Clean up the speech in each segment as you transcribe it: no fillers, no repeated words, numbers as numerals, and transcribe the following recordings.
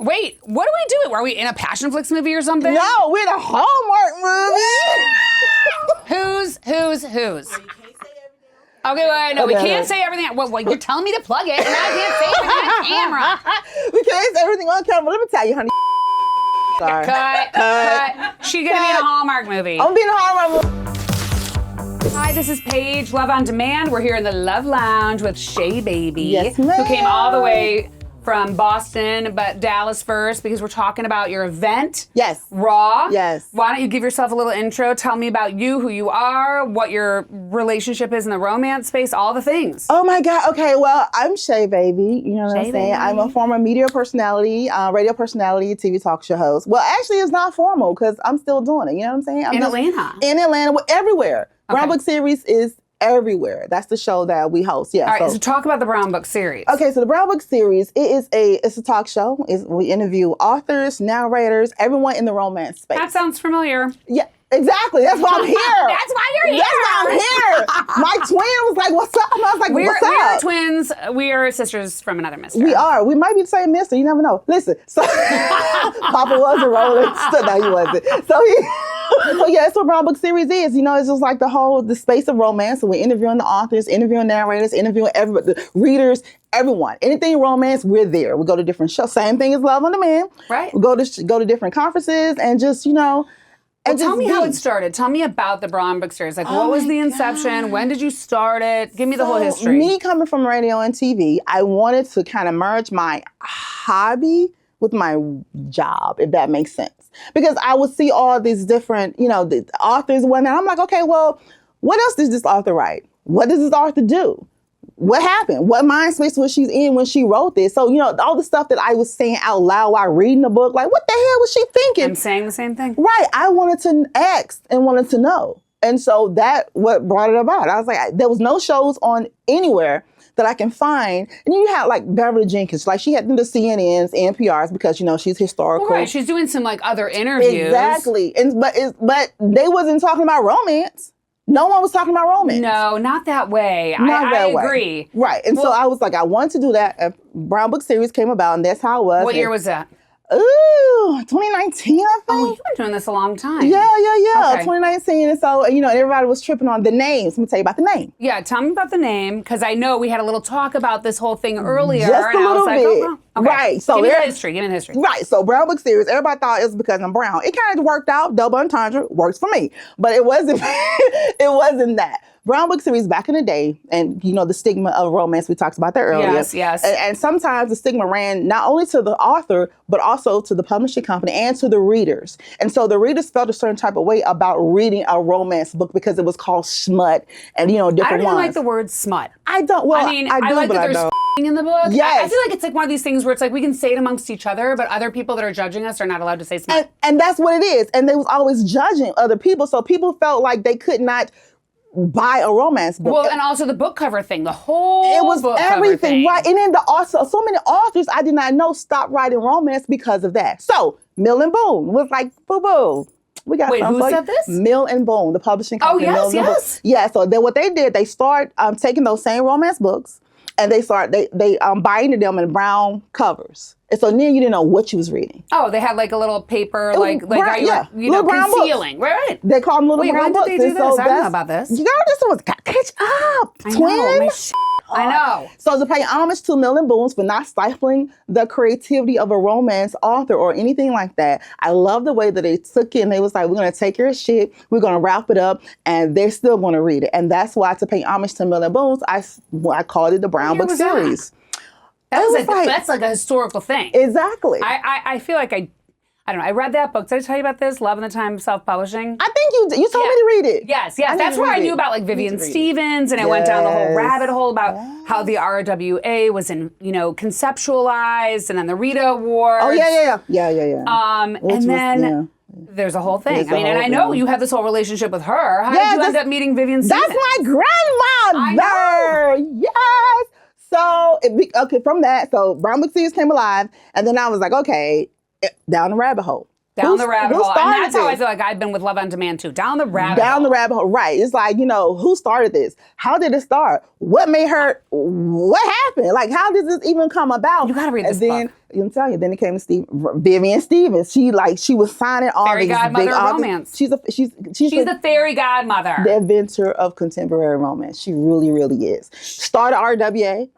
Wait, what are we doing? Are we in a Passion Flicks movie or something? No, we're in a Hallmark movie. Who's? Okay, wait, no, we can't say everything. Well, you're telling me to plug it, and I can't say everything on camera. We can't say everything on camera. Let me tell you, honey. Sorry. Cut. She's gonna be in a Hallmark movie. I'm gonna be in a Hallmark movie. Hi, this is Paige, Love on Demand. We're here in the Love Lounge with Shay Baby. Yes, ma'am. Who came all the way from Boston, but Dallas first, because we're talking about your event. Yes. RRAW. Yes. Why don't you give yourself a little intro? Tell me about you, who you are, what your relationship is in the romance space, all the things. Oh my God. Okay. Well, I'm Shay Baby. You know what I'm saying? Baby. I'm a former media personality, radio personality, TV talk show host. Well, actually, it's not formal because I'm still doing it. You know what I'm saying? In Atlanta. In Atlanta, everywhere. Okay. Brown Book Series is everywhere. That's the show that we host. Yeah. All right. So talk about the Brown Book series. Okay, so the Brown Book Series, it's a talk show. We interview authors, narrators, everyone in the romance space. That sounds familiar. Yeah, exactly. That's why I'm here. That's why you're here. That's why I'm here. My twin was like, "What's up?" And I was like, "What's up?" We are twins. We are sisters from another mister. We are. We might be the same mister. You never know. Listen, so Papa was a Rolling Stone. No, he wasn't. So yeah, that's what Brown Book Series is. You know, it's just like the space of romance. So we're interviewing the authors, interviewing narrators, interviewing everybody, the readers, everyone. Anything romance, we're there. We go to different shows. Same thing as Love on Demand. Right. We go to different conferences and just, you know. Well, tell me how it started. Tell me about the Brown Book Series. Like, what was the inception? God. When did you start it? Give me the whole history. Me coming from radio and TV, I wanted to kind of merge my hobby with my job, if that makes sense. Because I would see all these different, you know, the authors and whatnot. I'm like, okay, well, what else does this author write? What does this author do? What happened? What mind space was she in when she wrote this? So, you know, all the stuff that I was saying out loud while reading the book, like, what the hell was she thinking? I'm saying the same thing. Right. I wanted to ask and wanted to know. And so that what brought it about. I was like, there was no shows on anywhere that I can find. And you had like Beverly Jenkins, like she had the CNNs, NPRs, because, you know, she's historical. Well, right, she's doing some like other interviews. Exactly. But they wasn't talking about romance. No one was talking about romance. No, not that way. I agree. Right. And so I was like, I want to do that. Brown Book Series came about, and that's how it was. What year was that? Ooh, 2019, I think. Oh, you've been doing this a long time. Yeah. Okay. 2019. And so, you know, everybody was tripping on the names. Let me tell you about the name. Yeah, tell me about the name, because I know we had a little talk about this whole thing earlier. Just a little bit. Oh, okay. Right. So Give me the history. Right. So Brown Book Series, everybody thought it was because I'm brown. It kind of worked out. Double entendre works for me. But it wasn't it wasn't that. Brown Book Series back in the day, and you know the stigma of romance, we talked about that earlier. Yes. And sometimes the stigma ran not only to the author, but also to the publishing company and to the readers. And so the readers felt a certain type of way about reading a romance book because it was called smut and, you know, different ones. I don't even like the word smut. I don't, well, I mean, I do, like but that I there's don't. in the book. Yes. I feel like it's like one of these things where it's like we can say it amongst each other, but other people that are judging us are not allowed to say smut. And that's what it is. And they was always judging other people. So people felt like they could not buy a romance book. Well, and also the book cover thing, the whole it was book everything, cover thing. right? And then so many authors I did not know stopped writing romance because of that. So Mill and Boone was like, boo-boo. We got Wait, who said this? Mill and Boone, the publishing company. Oh, yes. Boone. Yeah, so then what they did, they start taking those same romance books and they binding them in brown covers. And so then you didn't know what you was reading. Oh, they had like a little paper, like brown, how you were, you know, concealing. Right. They call them little brown books. When did they do this? I don't know about this. Girl, this one's got catch up, twin. I know. So to pay homage to Mill and Boone for not stifling the creativity of a romance author or anything like that, I love the way that they took it and they was like, we're going to take your shit, we're going to wrap it up, and they're still going to read it. And that's why, to pay homage to Mill and Boone, I called it the Brown Book Series. That's like a historical thing. Exactly. I feel like I don't know. I read that book. Did I tell you about this? Love in the Time of Self-Publishing? I think you told me to read it. Yes. That's where I knew about like Vivian Stevens, and I went down the whole rabbit hole about how the RRAW was conceptualized, and then the Rita Awards. Oh yeah. And then there's a whole thing. I know you have this whole relationship with her. How did you end up meeting Vivian Stevens? That's my grandmother. I know. Yes. So from that, so Brown Book Series came alive, and then I was like, okay, down the rabbit hole. Down the rabbit who hole. And that's started how I this? feel like I've been with Love on Demand too. Down the rabbit hole. Down the rabbit hole, right. It's like, who started this? How did it start? What made her, what happened? Like, how did this even come about? You gotta read this book. I'm telling you, then it came to Vivian Stevens. She was signing all Fairy these godmother big of romance. She's the fairy godmother. The inventor of contemporary romance. She really, really is. Started RWA,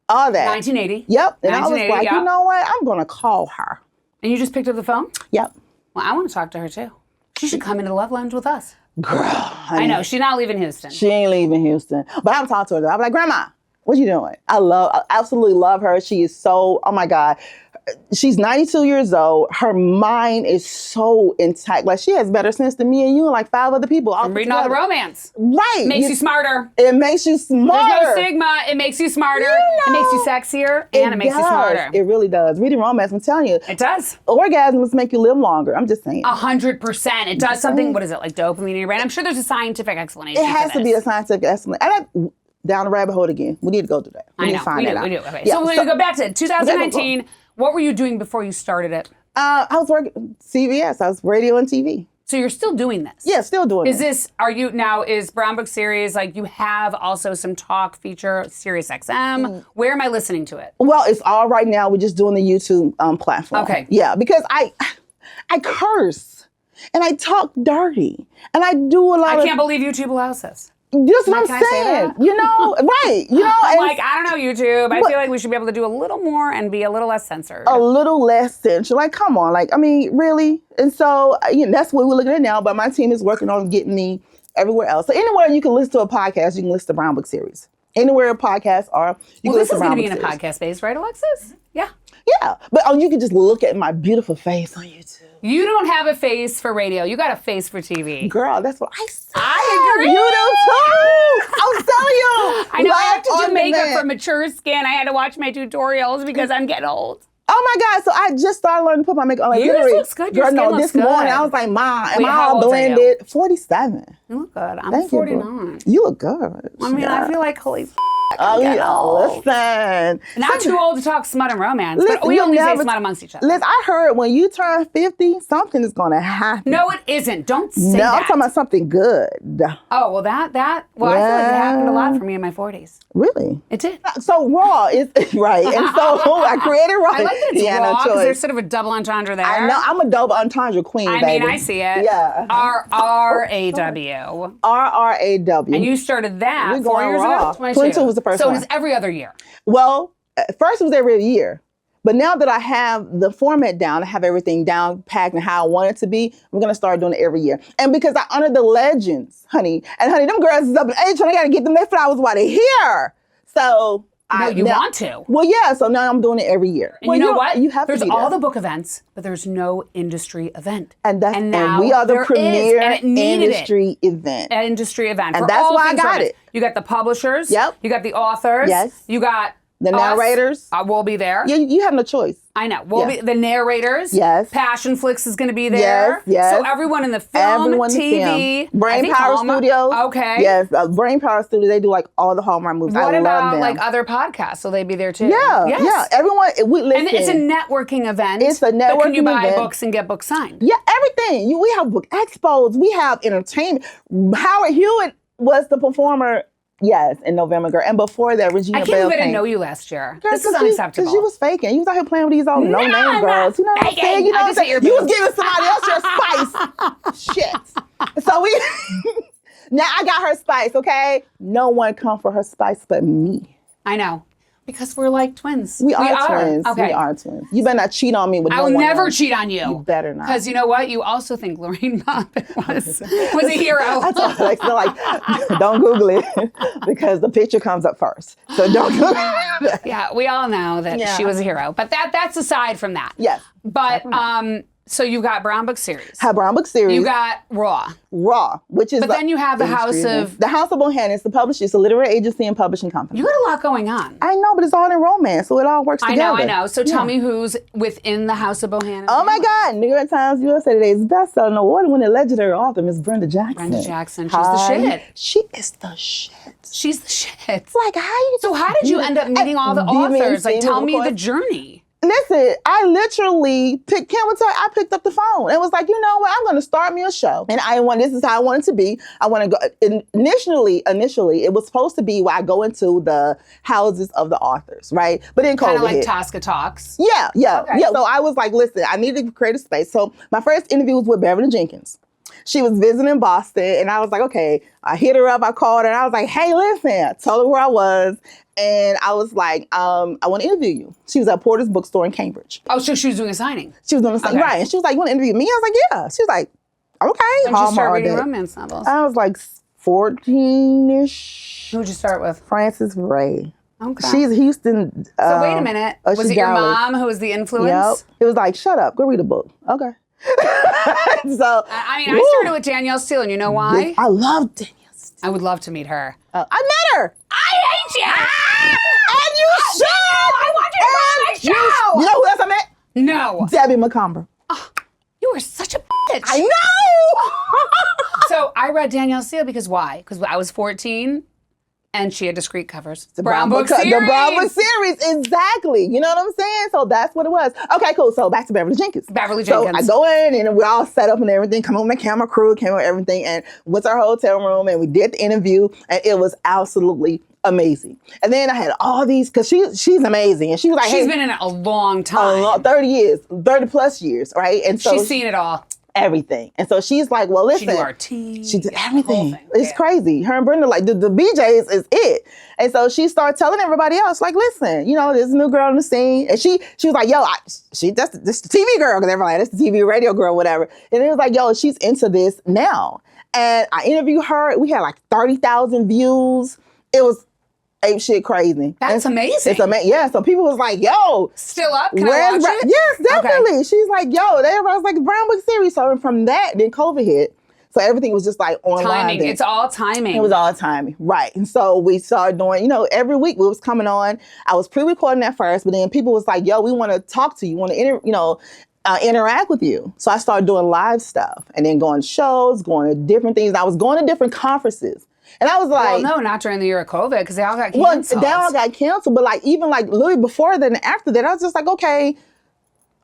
all that. 1980. Yep. And I was like, yep. you know what? I'm going to call her. And you just picked up the phone? Yep. Well, I want to talk to her too. She should come into the Love Lounge with us. Girl, honey, I know, she's not leaving Houston. She ain't leaving Houston. But I'm talking to her. I'm like, Grandma, what you doing? I absolutely love her. She is so, oh my God. She's 92 years old. Her mind is so intact. Like, she has better sense than me and you and like 5 other people. I'm reading all the romance. Right. Makes you smarter. It makes you smarter. There's no stigma. It makes you smarter. It makes you sexier. And it makes you smarter. It really does. Reading romance, I'm telling you. It does. Orgasms make you live longer. I'm just saying. 100%. It does something, what is it, like dopamine in your brain? I'm sure there's a scientific explanation. It has to be a scientific explanation. Down the rabbit hole again. We need to go through that. We need to find that out. We do. Okay. Yeah, So we're going to go back to 2019. What were you doing before you started it? I was working CBS. I was radio and TV. So you're still doing this? Yeah, still doing it. Is Brown Book Series, like you have also some talk feature, Sirius XM? Where am I listening to it? Well, it's all right now. We're just doing the YouTube platform. Okay. Yeah, because I curse and I talk dirty and I do a lot I can't believe YouTube allows this. That's what I'm saying. Right. I'm like, I don't know, YouTube. I feel like we should be able to do a little more and be a little less censored. A little less censored. Like, come on. Like, I mean, really? And so, that's what we're looking at now. But my team is working on getting me everywhere else. So anywhere you can listen to a podcast, you can listen to Brown Book Series. Anywhere podcasts are, you can listen to Brown Book Series. Well, this is going to be in a podcast space, right, Alexis? Yeah. Yeah. But you can just look at my beautiful face on YouTube. You don't have a face for radio. You got a face for TV. Girl, that's what I said. I agree. You do too. I'm telling you. I know. I have to do makeup for mature skin. I had to watch my tutorials because I'm getting old. Oh my God. So I just started learning to put my makeup on. Like, yours looks good. Your skin looks this good. morning I was like, Mom, am I how all old are you? blended? 47. You look good. I'm Thank 49. You look good. I mean, I feel like, holy Oh, listen. Not too old to talk smut and romance, but we only say smut amongst each other. Listen, I heard when you turn 50, something is going to happen. No, it isn't. Don't say that. No, I'm talking about something good. Oh, well, I feel like it happened a lot for me in my 40s. Really? It did. So RRAW is, right. And so I created RRAW. I like that it's RRAW because there's sort of a double entendre there. I know. I'm a double entendre queen, baby. I mean, I see it. Yeah. RRAW. RRAW. And you started that We're 4 going years raw. ago? 22 was the first one. So it was every other year. Well, at first it was every year. But now that I have the format down, I have everything down, packed, and how I want it to be, we're going to start doing it every year. And because I honor the legends, honey. And honey, them girls is up in age, and I got to get them their flowers while they're here. So you want to. Well, yeah. So now I'm doing it every year. And well, you know what? You have there's to be all there. the book events, but there's no industry event. And now we are the premier industry event. Industry event. And that's why I got it. You got the publishers. Yep. You got the authors. Yes. You got the narrators. We'll be there. You have no choice. I know. We'll be the narrators. Yes. Passion Flix is going to be there. Yes. So everyone in the film, TV, Brain Power Studios. Okay. Yes, Brain Power Studios. They do like all the Hallmark movies. What I love about them. like other podcasts? Will they be there too? Yeah. Yes. Yeah. Everyone. Listen. And it's a networking event. It's a networking event. But can you buy books and get books signed? Yeah. Everything. We have book expos. We have entertainment. Howard Hewitt was the performer. Yes, in November, girl. And before that, Regina Bell I can't believe I came. didn't know you last year. Girl, this is unacceptable. Because you was faking. You was out here playing with these old no-name girls. You know what I'm saying? You know what I'm saying? You was giving somebody else your spice. Shit. So now I got her spice, okay? No one come for her spice but me. I know. Because we're like twins. We are twins. Okay. We are twins. You better not cheat on me with no one I will never else. cheat on you. You better not. Because you know what? You also think Lorraine Bobbitt was a hero. I told Alexa, like, don't Google it because the picture comes up first. So don't Google it. Yeah, we all know that she was a hero. But that's aside from that. Yes. But so you got Brown Book Series. Have Brown Book Series. You got RRAW, which is. But then you have the House of Bohannon. It's the publisher. It's a literary agency and publishing company. You got a lot going on. I know, but it's all in romance, so it all works together. I know. So tell me who's within the House of Bohannon. Oh my God! New York Times USA Today's best-selling award-winning legendary author, Miss Brenda Jackson. Brenda Jackson, she's the shit. She is the shit. She's the shit. Like, how you? So how did you end up meeting all the authors? Like, tell me the journey. Listen, I literally picked I picked up the phone and was like, you know what? I'm going to start me a show. And this is how I want it to be. I want to go, initially, it was supposed to be where I go into the houses of the authors, right? But then COVID Kind of like hit. Tosca Talks. Yeah. Okay. So I was like, listen, I need to create a space. So my first interview was with Beverly Jenkins. She was visiting Boston, and I was like, okay. I hit her up, I called her, and I was like, hey, listen. I told her where I was, and I was like, I want to interview you. She was at Porter's Bookstore in Cambridge. Oh, so she was doing a signing. She was doing a signing, right. And she was like, you want to interview me? I was like, yeah. She was like, okay. When did you start reading romance novels? I was like 14-ish. Who would you start with? Frances Ray. Okay. She's Houston. So wait a minute. Was it your mom who was the influence? Yep. It was like, shut up, go read a book. Okay. So I started with Danielle Steele, and you know why? I love Danielle Steele. I would love to meet her. I met her. I hate you! And you should! I want you to go on my show! You know who else I met? No. Debbie McComber. You are such a bitch. I know! So I read Danielle Steele because why? Because I was 14 and she had discreet covers. The Brown Book series. The Brown Book series, exactly. You know what I'm saying? So that's what it was. Okay, cool. So back to Beverly Jenkins. So I go in and we're all set up and everything. Come on, my camera crew, came on everything, and went to our hotel room and we did the interview, and it was absolutely amazing. And then I had all these, because she's amazing, and she was like, she's been in it a long time. 30 plus years, right? And so she's seen it all. Everything. And so she's like, well, listen. She knew our team. She did everything. It's crazy. Her and Brenda, like, the BJs is it. And so she started telling everybody else, like, listen, you know, there's a new girl on the scene. And she was like, yo, that's the TV girl. Because everybody, that's the TV radio girl, whatever. And it was like, yo, she's into this now. And I interviewed her. We had like 30,000 views. It was ape shit crazy. That's amazing. It's amazing. Yeah. So people was like, yo. Still up? Can I watch it? Yes, definitely. Okay. She's like, yo, everybody's like, Brown Book series. So from that, then COVID hit. So everything was just like online. Timing. It's all timing. It was all timing. Right. And so we started doing, you know, every week we was coming on. I was pre-recording at first, but then people was like, yo, we want to talk to you. Want to interact with you. So I started doing live stuff and then going to shows, going to different things. I was going to different conferences. And I was like... Well, no, not during the year of COVID, because they all got canceled. Well, they all got canceled, but like even like literally before then and after that, I was just like, okay,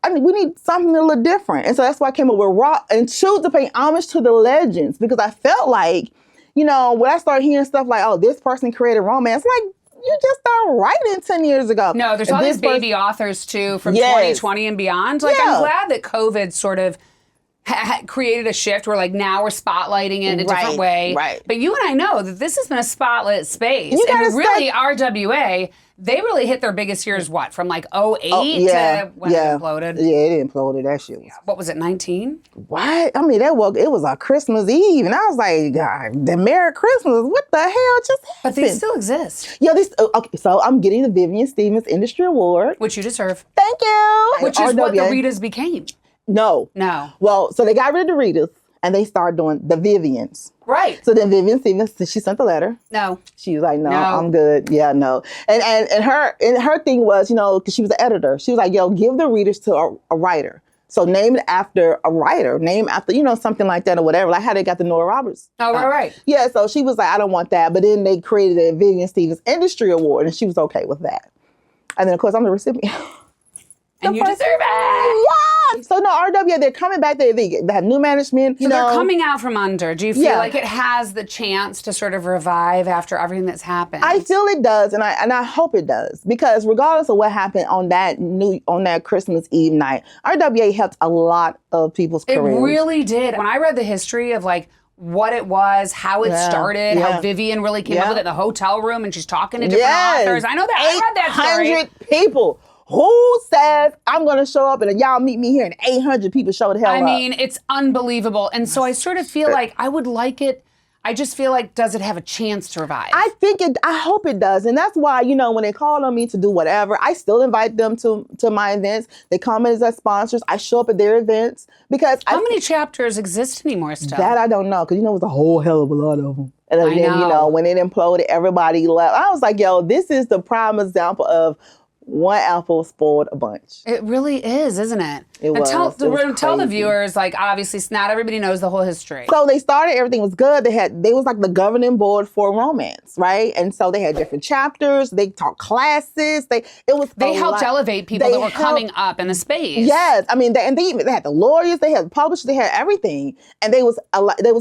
I mean, we need something a little different. And so that's why I came up with RRAW, and choose to pay homage to the legends, because I felt like, you know, when I started hearing stuff like, oh, this person created romance, like, you just started writing 10 years ago. No, there's all these baby authors too from 2020 and beyond. Like, I'm glad that COVID sort of created a shift where like now we're spotlighting it in a different way. Right. But you and I know that this has been a spotlit space. And really RWA, they really hit their biggest years, what, from like 08 to when it imploded? Yeah, it imploded. That shit was... What was it, 19? What? I mean, it was a Christmas Eve, and I was like, God, the Merry Christmas, what the hell just happened? But they still exist. Yeah, okay, so I'm getting the Vivian Stevens Industry Award. Which you deserve. Thank you. Which is what the Ritas became. No. Well, so they got rid of the Ritas and they started doing the Vivians. Right. So then Vivian Stevens, she sent the letter. No. She was like, no, I'm good. Yeah, no. And her thing was, you know, because she was an editor. She was like, yo, give the readers to a writer. So name it after a writer. Name after, you know, something like that or whatever. Like how they got the Nora Roberts. Oh, right. Yeah, so she was like, I don't want that. But then they created a Vivian Stevens Industry Award and she was okay with that. And then, of course, I'm the recipient. And you deserve it. Yeah. So no, RWA, they're coming back. They have new management. So they're coming out from under. Do you feel like it has the chance to sort of revive after everything that's happened? I feel it does, and I hope it does, because regardless of what happened on that Christmas Eve night, RWA helped a lot of people's careers. It really did. When I read the history of like what it was, how it started, how Vivian really came up with it in the hotel room, and she's talking to different authors. I know that. I read that story. 800 people. Who says I'm going to show up and y'all meet me here and 800 people show the hell up? I mean, it's unbelievable. And so I sort of feel like I would like it. I just feel like, does it have a chance to revive? I hope it does. And that's why, you know, when they call on me to do whatever, I still invite them to my events. They come in as sponsors. I show up at their events because How many chapters exist anymore still? That I don't know, because, you know, it was a whole hell of a lot of them. And then, you know, when it imploded, everybody left. I was like, yo, this is the prime example of one apple spoiled a bunch. It really is, isn't it? It was. Tell the crazy. viewers, like, obviously, not everybody knows the whole history. So they started, everything was good. They was like the governing board for romance, right? And so they had different chapters. They taught classes. They helped elevate people that were coming up in the space. Yes, I mean, they had the lawyers, they had the publishers, they had everything, and they was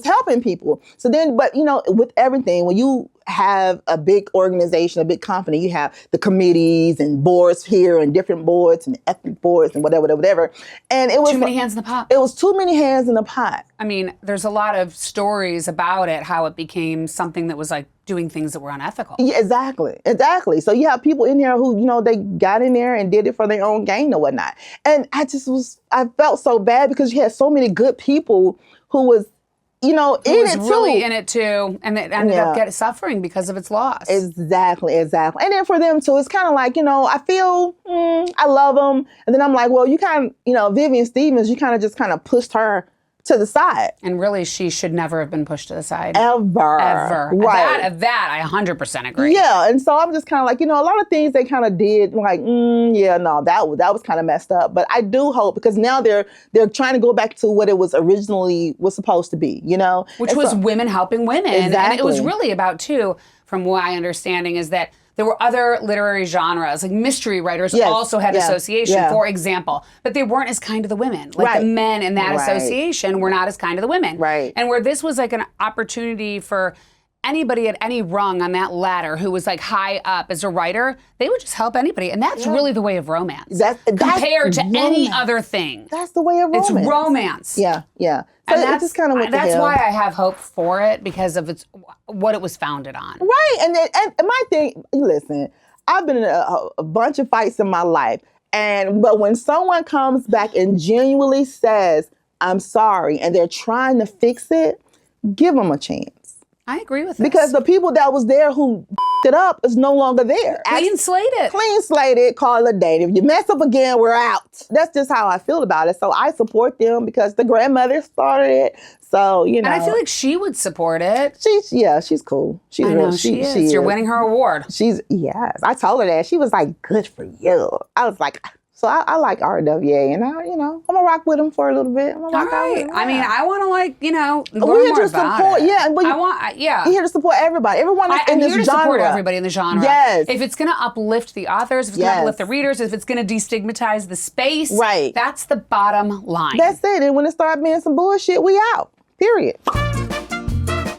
helping people. So then, but with everything, when you have a big organization, a big company, you have the committees and boards here and different boards and ethnic boards and whatever. And it was too many hands in the pot. It was too many hands in the pot. I mean, there's a lot of stories about it, how it became something that was like doing things that were unethical. Yeah, exactly. So you have people in there who, they got in there and did it for their own gain or whatnot. And I felt so bad because you had so many good people who was, really in it too, and it ended up suffering because of its loss. Exactly. And then for them too, it's kind of like, I feel, I love them. And then I'm like, well, you kind of, Vivian Stevens, you kind of pushed her to the side. And really, she should never have been pushed to the side. Ever. Right. That I 100% agree. Yeah, and so I'm just kind of like, a lot of things they kind of did, like, that was kind of messed up. But I do hope, because now they're trying to go back to what it was supposed to be, Which was women helping women. Exactly. And it was really about, too, from my understanding, is that there were other literary genres, like mystery writers also had association, for example, but they weren't as kind to the women. Like the men in that association were not as kind to the women. Right. And where this was like an opportunity for anybody at any rung on that ladder who was like high up as a writer, they would just help anybody. And that's really the way of romance. Compared to any other thing. That's the way of romance. It's romance. Yeah. So and that's just kind of that's why I have hope for it, because of what it was founded on. Right. And my thing, listen, I've been in a bunch of fights in my life. But when someone comes back and genuinely says, I'm sorry, and they're trying to fix it, give them a chance. I agree with this. Because the people that was there who it up is no longer there. Clean slated, call it a day. If you mess up again, we're out. That's just how I feel about it. So I support them because the grandmother started it. So, And I feel like she would support it. She's cool. She is. You're winning her award. Yes. I told her that. She was like, good for you. I was like, so I like RWA, and I'm gonna rock with them for a little bit. All right. I mean, I want to learn we're here more to about support. it. Yeah, You're here to support everybody. Everyone that's in this genre. I'm here to support everybody in the genre. Yes. If it's gonna uplift the authors, if it's gonna uplift the readers, if it's gonna destigmatize the space, right? That's the bottom line. That's it. And when it starts being some bullshit, we out. Period.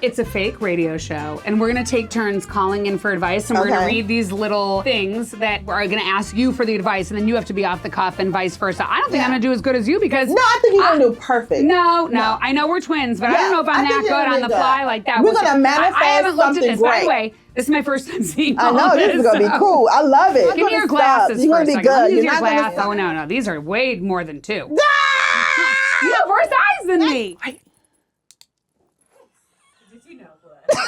It's a fake radio show, and we're going to take turns calling in for advice, and we're going to read these little things that are going to ask you for the advice, and then you have to be off the cuff and vice versa. I don't think I'm going to do as good as you, because... No, I think you're going to do perfect. No. I know we're twins, but I don't know if I'm that good on the fly like that. We're going to manifest I haven't looked at something this. great. By the way, this is my first time seeing I know, this is going to be cool. I love it. Give me your glasses You're first. going to be good. Use your glass. Oh, no. These are way more than 2. You have worse eyes than me.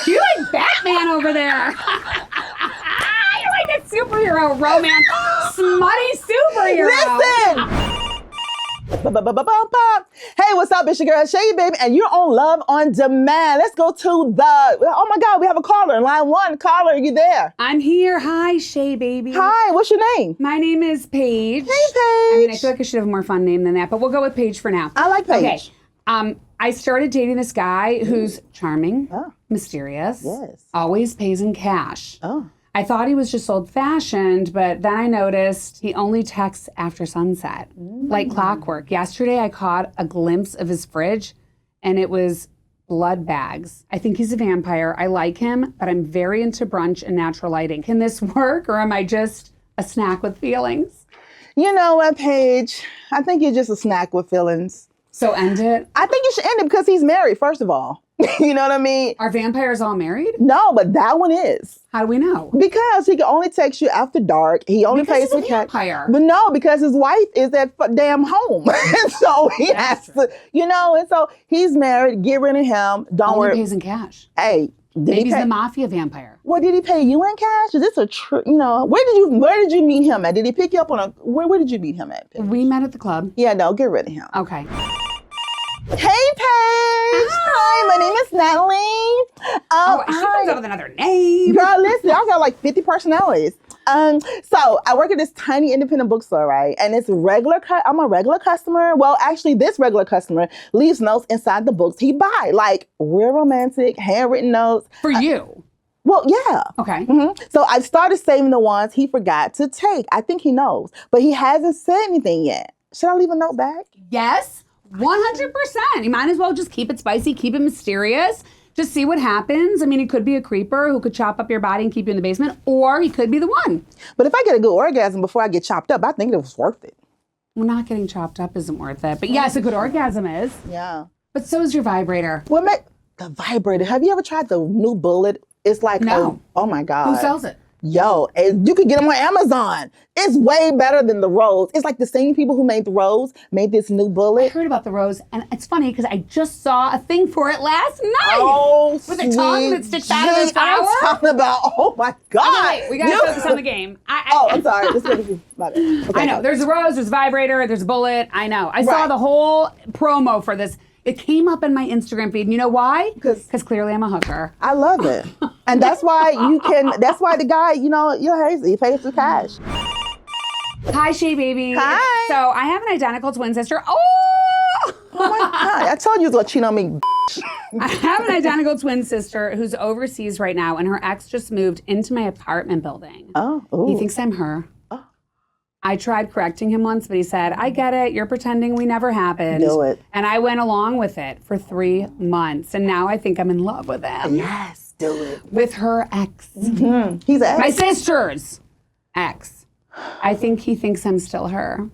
You like Batman over there. You're like a superhero romance, smutty superhero. Listen. Hey, what's up? It's your girl, Shay Baby, and you're on Love on Demand. Let's go to oh my God, we have a caller. Line 1, caller, are you there? I'm here. Hi, Shay Baby. Hi, what's your name? My name is Paige. Hey, Paige. I mean, I feel like I should have a more fun name than that, but we'll go with Paige for now. I like Paige. Okay. I started dating this guy who's charming, mysterious, always pays in cash. I thought he was just old-fashioned, but then I noticed he only texts after sunset, like clockwork. Yesterday, I caught a glimpse of his fridge, and it was blood bags. I think he's a vampire. I like him, but I'm very into brunch and natural lighting. Can this work, or am I just a snack with feelings? You know what, Paige? I think you're just a snack with feelings. So end it? I think you should end it because he's married, first of all. You know what I mean? Are vampires all married? No, but that one is. How do we know? Because he can only text you after dark. He only pays for cash. But no, because his wife is at damn home. And so he has to, and so he's married. Get rid of him. Don't worry. Only pays in cash. Hey. Maybe he's the mafia vampire. Well, did he pay you in cash? Is this a where did you meet him at? Did he pick you up on where did you meet him at? We met at the club. Yeah, no, get rid of him. Okay. Hey, Paige. Hi, my name is Natalie. She comes up with another name. Girl, listen, I got like 50 personalities. So I work at this tiny independent bookstore, right? And it's I'm a regular customer. Well, actually, this regular customer leaves notes inside the books he buy, like real romantic, handwritten notes. For you? Well, yeah. Okay. Mm-hmm. So I started saving the ones he forgot to take. I think he knows, but he hasn't said anything yet. Should I leave a note back? Yes, 100%. You might as well just keep it spicy, keep it mysterious. Just see what happens. I mean, he could be a creeper who could chop up your body and keep you in the basement, or he could be the one. But if I get a good orgasm before I get chopped up, I think it was worth it. Well, not getting chopped up isn't worth it. But yes, a good orgasm is. Yeah. But so is your vibrator. Well, the vibrator. Have you ever tried the new Bullet? It's like, no. Oh my God. Who sells it? Yo, you could get them on Amazon. It's way better than the Rose. It's like the same people who made the Rose made this new Bullet. I heard about the Rose, and it's funny because I just saw a thing for it last night. Oh, with a tongue that sticks out of the flower. I'm talking about, oh my God. Okay, wait, we gotta focus on the game. I'm sorry. Okay. I know, there's a Rose, there's a vibrator, there's a Bullet. I know. I saw the whole promo for this. It came up in my Instagram feed. And you know why? Because clearly I'm a hooker. I love it. And that's why that's why the guy, he pays the cash. Hi, Shay Baby. Hi. So I have an identical twin sister. Oh my God. I told you it was going to cheat on me. I have an identical twin sister who's overseas right now, and her ex just moved into my apartment building. Oh. Ooh. He thinks I'm her. I tried correcting him once, but he said, I get it. You're pretending we never happened. Do it. And I went along with it for 3 months. And now I think I'm in love with him. Yes, do it. With her ex. Mm-hmm. He's an ex. My sister's ex. I think he thinks I'm still her.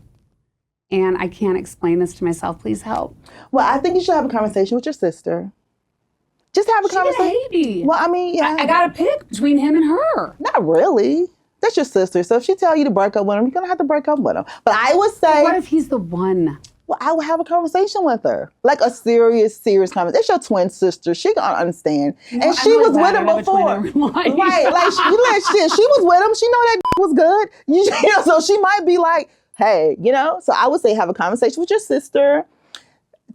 And I can't explain this to myself. Please help. Well, I think you should have a conversation with your sister. Just have a conversation. She's a baby. Well, I mean, yeah. I got to pick between him and her. Not really. That's your sister. So if she tell you to break up with him, you're going to have to break up with him. But I would say... But what if he's the one? Well, I would have a conversation with her. Like a serious conversation. It's your twin sister. She going to understand. And she was with him before. Right. Like, she was with him. She know that was good. So she might be like, hey, So I would say have a conversation with your sister.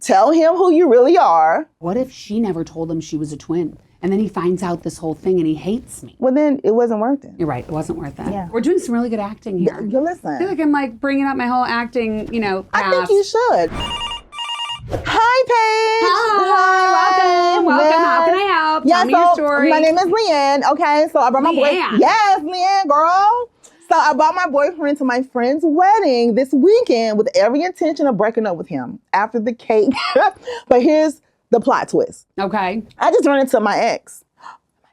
Tell him who you really are. What if she never told him she was a twin? And then he finds out this whole thing and he hates me. Well, then it wasn't worth it. You're right. It wasn't worth it. Yeah. We're doing some really good acting here. You listen. I feel like I'm bringing up my whole acting, past. I think you should. Hi, Paige. Hi. Welcome. How can I help? Tell me your story. My name is Leanne. Okay, so I brought my boyfriend. Yes, Leanne, girl. So I brought my boyfriend to my friend's wedding this weekend with every intention of breaking up with him after the cake. But here's the plot twist. Okay. I just ran into my ex.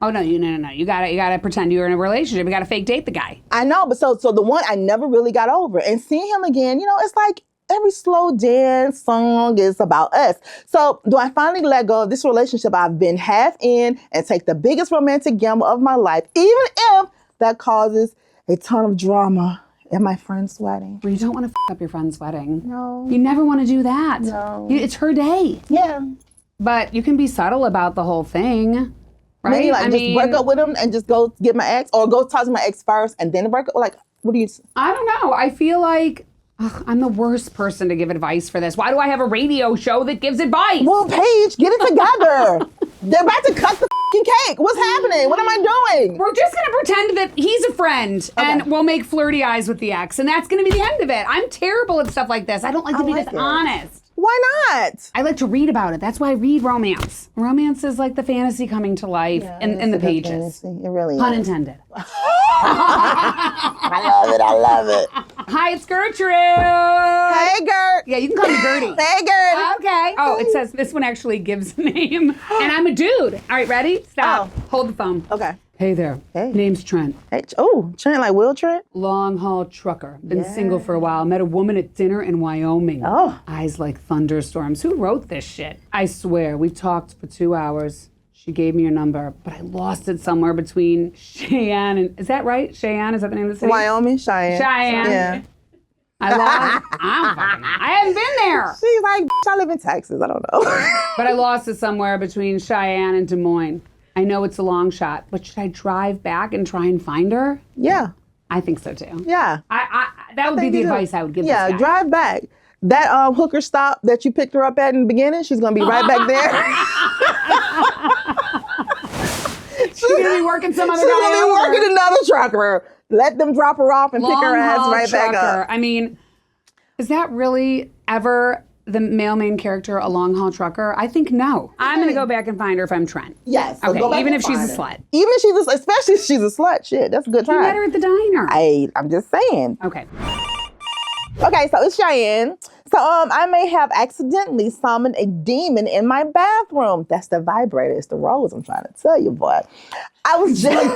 Oh no! You gotta pretend you're in a relationship. You gotta fake date the guy. I know, but so the one I never really got over, and seeing him again, it's like every slow dance song is about us. So do I finally let go of this relationship I've been half in and take the biggest romantic gamble of my life, even if that causes a ton of drama at my friend's wedding? Well, you don't want to f up your friend's wedding. No. You never want to do that. No. It's her day. Yeah. But you can be subtle about the whole thing, right? Maybe just break up with him and just go get my ex, or go talk to my ex first and then break up. Like, what do you? I don't know. I feel like I'm the worst person to give advice for this. Why do I have a radio show that gives advice? Well, Paige, get it together. They're about to cut the cake. What's happening? What am I doing? We're just going to pretend that he's a friend and we'll make flirty eyes with the ex. And that's going to be the end of it. I'm terrible at stuff like this. I don't like to be this honest. Why not? I like to read about it. That's why I read romance. Romance is like the fantasy coming to life in the pages. Fantasy. It really Pun is. intended. I love it. Hi, it's Gertrude. Hey, Gert. Yeah, you can call me Gertie. Hey, Gert. Okay. Oh, it says this one actually gives a name. And I'm a dude. All right, ready? Stop. Hold the phone. Okay. Hey there. Hey. Name's Trent. Hey, Trent, like Will Trent? Long haul trucker. Been single for a while. Met a woman at dinner in Wyoming. Oh. Eyes like thunderstorms. Who wrote this shit? I swear, we talked for 2 hours. She gave me her number, but I lost it somewhere between Cheyenne and... Is that right? Cheyenne? Is that the name of the city? Wyoming, Cheyenne. Yeah. I haven't been there. She's like, I live in Texas. I don't know. But I lost it somewhere between Cheyenne and Des Moines. I know it's a long shot, but should I drive back and try and find her? Yeah. I think so too. Yeah. That would be the advice I would give this guy. Yeah, drive back. That hooker stop that you picked her up at in the beginning, she's going to be right back there. She's going to be working some other guy. She's going to be working another trucker. let them drop her off and pick her ass right back up. I mean, is that really ever the male main character a long haul trucker? I think no. I'm going to go back and find her if I'm Trent. Yes. So okay, even if she's a slut. Even if she's especially if she's a slut, shit, that's a good time. You met her at the diner. I'm just saying. Okay. Okay, so it's Cheyenne. So I may have accidentally summoned a demon in my bathroom. That's the vibrator. It's the rose I'm trying to tell you, boy. I was just...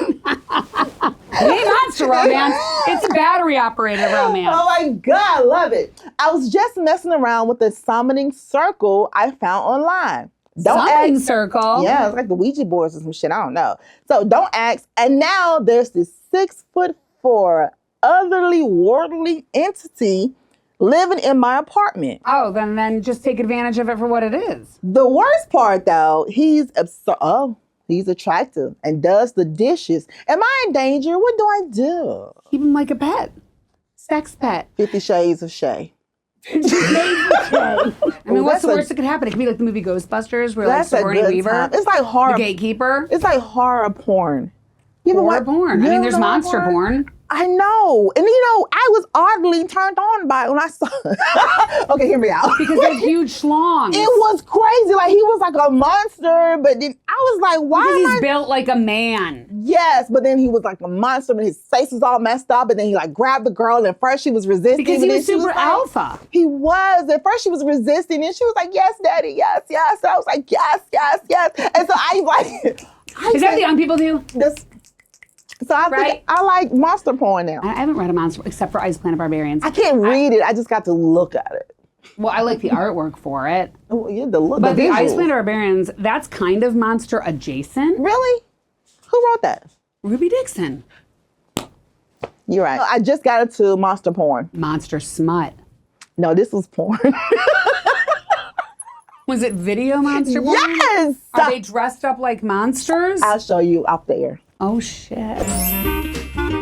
Hey, monster romance. It's a battery-operated romance. Oh my God, I love it. I was just messing around with the summoning circle I found online. Summoning circle? Yeah, it's like the Ouija boards or some shit. I don't know. So don't ask. And now there's this 6'4" otherly worldly entity living in my apartment. Oh, then just take advantage of it for what it is. The worst part, though, he's attractive and does the dishes. Am I in danger? What do I do? Keep him like a pet. Sex pet. 50 Shades of Shay. I mean, what's the worst that could happen? It could be like the movie Ghostbusters where like Sigourney Weaver. Time. It's like horror. The gatekeeper. It's like horror porn. Horror porn. I mean, there's monster porn. I know. And I was oddly turned on by it when I saw it. Okay, hear me out. Because they're huge schlongs. It was crazy. Like, he was like a monster, but then I was like, why Because he's built like a man. Yes, but then he was like a monster, and his face was all messed up, and then he like grabbed the girl, and at first she was resisting. Because he was super alpha. He was. At first she was resisting, and she was like, yes, daddy, yes, yes. And I was like, yes, yes, yes. And so I like... Is that what young people do? So I think I like monster porn now. I haven't read a monster except for Ice Planet Barbarians. I can't read it. I just got to look at it. Well, I like the artwork for it. Oh, yeah, the look. But the Ice Planet Barbarians, that's kind of monster adjacent. Really? Who wrote that? Ruby Dixon. You're right. I just got into monster porn. Monster smut. No, this was porn. Was it video monster porn? Yes! Are they dressed up like monsters? I'll show you out there. Oh, shit.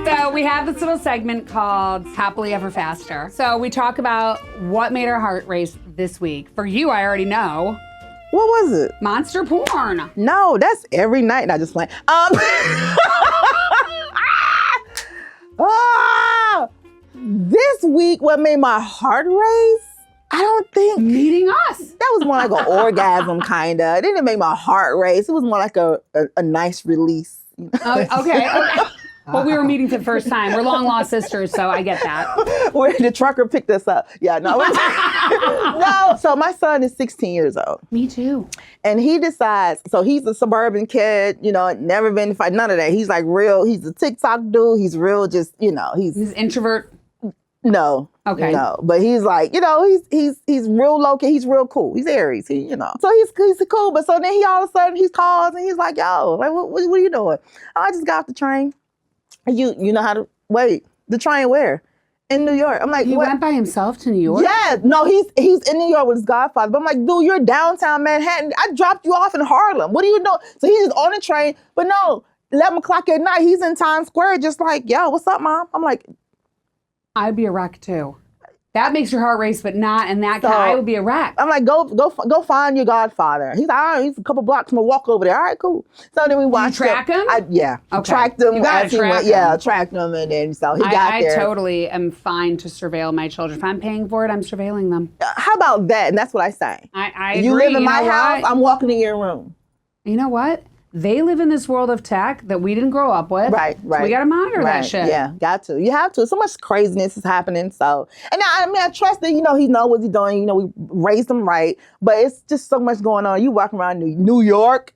So we have this little segment called Happily Ever Faster. So we talk about what made our heart race this week. For you, I already know. What was it? Monster porn. No, that's every night. Not just playing. This week, what made my heart race? I don't think. Meeting us. That was more like an orgasm, kind of. It didn't make my heart race. It was more like a nice release. Okay. Well, we were meeting for the first time. We're long lost sisters, so I get that. Where the trucker picked us up. Yeah, no. No. So my son is 16 years old. Me too. And he decides, so he's a suburban kid, never been to fight, none of that. He's like real, he's a TikTok dude. He's real, just, He's introvert. No. Okay. No, but he's like, he's real low key. He's real cool. He's Aries. So he's cool. But so then he all of a sudden he calls and he's like, yo, like what are you doing? Oh, I just got off the train. You know how to wait. The train where? In New York. I'm like, he what? went by himself to New York? Yeah. No, he's in New York with his godfather. But I'm like, dude, you're downtown Manhattan. I dropped you off in Harlem. What are you doing? So he's just on the train. But no, 11 o'clock at night, he's in Times Square just like, yo, what's up, Mom? I'm like, I'd be a wreck too. That makes your heart race, but not in that. So, I would be a wreck. I'm like, go find your godfather. He's like, he's a couple blocks from a walk over there. All right, cool. So then we watched. You track him? Yeah, okay. Tracked him. You gotta track him. Yeah, tracked him, and then so he got there. I totally am fine to surveil my children. If I'm paying for it, I'm surveilling them. How about that? And that's what I say. I agree. You live in my house. I'm walking in your room. You know what? They live in this world of tech that we didn't grow up with. Right. So we got to monitor that shit. Yeah, got to. You have to. So much craziness is happening. So, and I trust that, he knows what he's doing. We raised him right. But it's just so much going on. You walk around New York.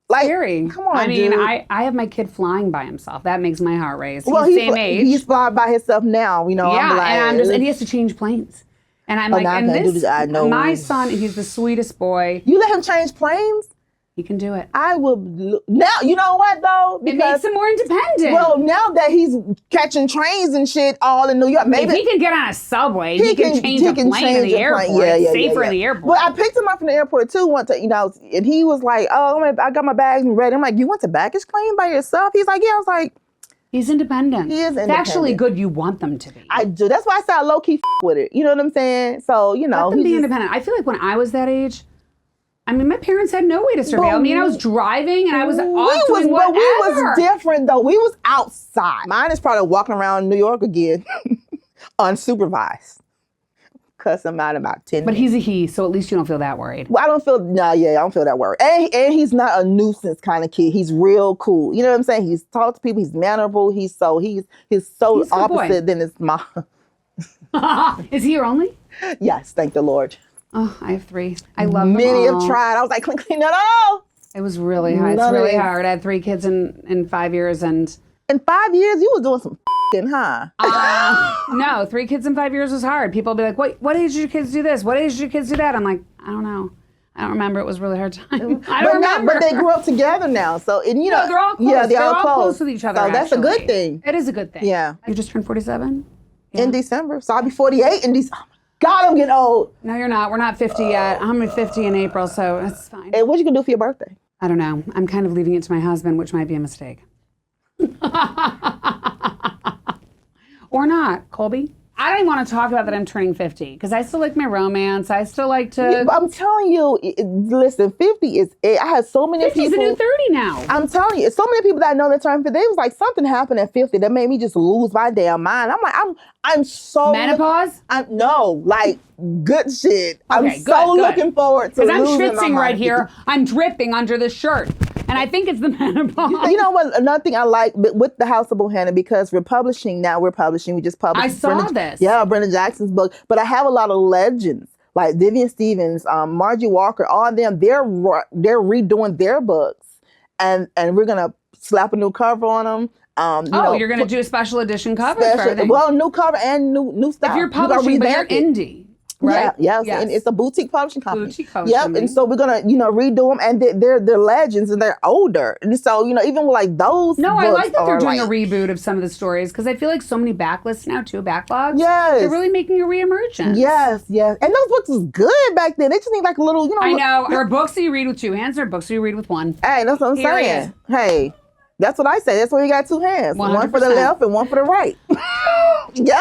Like, scary. Come on, dude. I have my kid flying by himself. That makes my heart race. Well, he's the same age. He's flying by himself now. Yeah, I'm like, and he has to change planes. And I'm like, and this, my son, he's the sweetest boy. You let him change planes? He can do it. I will. Now, you know what, though? Because, it makes him more independent. Well, now that he's catching trains and shit all in New York, maybe. If he can get on a subway, he can change a plane in the airport. It's safer in the airport. But I picked him up from the airport, too, once, and he was like, oh, I got my bags ready. I'm like, you went to baggage claim by yourself? He's like, yeah. I was like, he's independent. He is independent. It's actually good you want them to be. I do. That's why I said low-key with it. You know what I'm saying? So, Let them be independent. I feel like when I was that age, I mean, my parents had no way to surveil me, and I was driving, and I was off doing whatever. But we was different, though. We was outside. Mine is probably walking around New York again, unsupervised. Cuss him out about 10 minutes. But he's a he, so at least you don't feel that worried. Well, I don't feel that worried. And he's not a nuisance kind of kid. He's real cool. You know what I'm saying? He's talk to people. He's mannerable. He's so opposite than his mom. Is he your only? Yes, thank the Lord. Oh, I have 3. I love them Many all. have tried. I was like, clean, no. It was really hard. It's really hard. I had 3 kids in 5 years, and in 5 years, you was doing some huh? No, 3 kids in 5 years was hard. People will be like, what age did your kids do this? What age did your kids do that? I'm like, I don't know. I don't remember. It was a really hard time. I don't remember. But they grew up together now. So, and you know. No, they're all close. Yeah, they're all close with each other, So that's a good thing. It is a good thing. Yeah. You just turned 47? Yeah. In December. So I'll be 48 in December. Oh God, I'm getting old. No, you're not. We're not 50 yet. I'm going to be 50 in April, so that's fine. And what you gonna do for your birthday? I don't know. I'm kind of leaving it to my husband, which might be a mistake. Or not, Colby. I don't even want to talk about that I'm turning 50 because I still like my romance. I still like to. Yeah, I'm telling you, listen, 50 is. I had so many 50's people. a new 30 now. I'm telling you, so many people that I know that turned 50. They was like something happened at 50 that made me just lose my damn mind. I'm like, I'm so menopause. No, like good shit. Okay, I'm looking forward to. Because I'm schwitzing right here. I'm dripping under this shirt. And I think it's the menopause. You know what? Another thing I like with the House of Bohannon, because we're publishing now. We just published. I saw this. Yeah, Brenda Jackson's book. But I have a lot of legends like Vivian Stevens, Margie Walker. All of them. They're redoing their books, and we're gonna slap a new cover on them. You're gonna do a special edition cover for everything. Well, new cover and new stuff. If you're publishing, but you're indie. Right? Yeah, yes. And it's a boutique publishing company. Yep, and so we're gonna, redo them, and they're legends, and they're older, and so even with like those. No, I like that they're doing a reboot of some of the stories because I feel like so many backlists now too, backlogs. Yes, they're really making a reemergence. Yes, and those books was good back then. They just need like a little, I know. There are books that you read with 2 hands, there are books that you read with 1. Hey, that's what I'm saying. Hey. That's what I say. That's why you got 2 hands. 100%. One for the left and one for the right. Yep.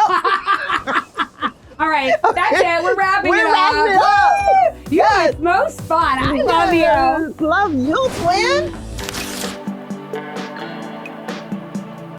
All right, that's it. We're wrapping it up. We're wrapping it up. You're the most fun. I love you. Love you, twin.